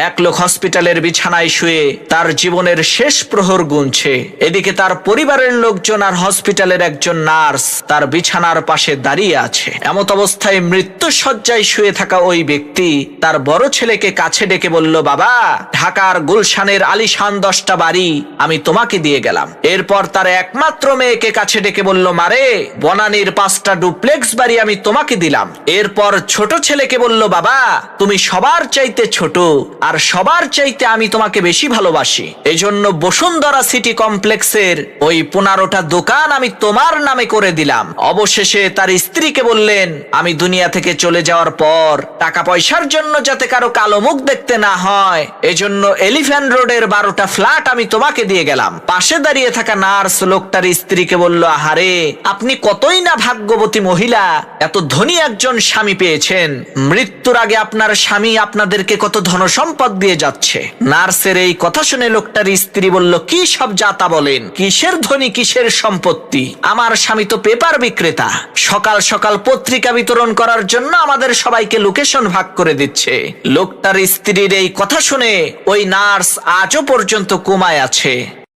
এক লোক হসপিটালের বিছানায় শুয়ে তার জীবনের শেষ প্রহর গুনছে। এদিকে তার পরিবারের লোকজন আর হসপিটালের একজন নার্স তার বিছানার পাশে দাঁড়িয়ে আছে। এমত অবস্থায় মৃত্যু শয্যায় শুয়ে থাকা ওই ব্যক্তি তার বড় ছেলেকে কাছে ডেকে বলল, বাবা, ঢাকার গুলশানের আলিশান 10টা বাড়ি আমি তোমাকে দিয়ে গেলাম। এরপর তার একমাত্র মেয়েকে কাছে ডেকে বলল, মারে, বনানীর 5টা ডুপ্লেক্স বাড়ি আমি তোমাকে দিলাম। এরপর ছোট ছেলেকে বলল, বাবা, তুমি সবার চাইতে ছোট আর সবার চাইতে আমি তোমাকে বেশি ভালোবাসি, এজন্য বসুন্ধরা সিটি কমপ্লেক্সের ওই 15টা দোকান আমি তোমার নামে করে দিলাম। অবশেষে তার স্ত্রীকে বললেন, আমি দুনিয়া থেকে চলে যাওয়ার পর টাকা পয়সার জন্য যাতে কারো কালো মুখ দেখতে না হয়, এজন্য এলিফ্যান্ট রোডের 12টা ফ্ল্যাট আমি তোমাকে দিয়ে গেলাম। পাশে দাঁড়িয়ে থাকা নার্স লোকটার স্ত্রীকে বলল, আহারে, আপনি কতই না ভাগ্যবতী মহিলা, এত ধনী একজন স্বামী পেয়েছেন। মৃত্যুর আগে আপনার স্বামী আপনাদেরকে কত ধনসম্পদ দিয়ে যাচ্ছে। নার্সের এই কথা শুনে লোকটার স্ত্রী বলল, কি সব যাতা বলেন, কিসের ধনী, কিসের সম্পত্তি? আমার স্বামী তো পেপার বিক্রেতা, সকাল সকাল পত্রিকা বিতরণ করার জন্য আমাদের সবাইকে লোকেশন ভাগ করে দিচ্ছে। লোকটার স্ত্রীর এই কথা শুনে ওই নার্স আজও পর্যন্ত কোমায় আছে।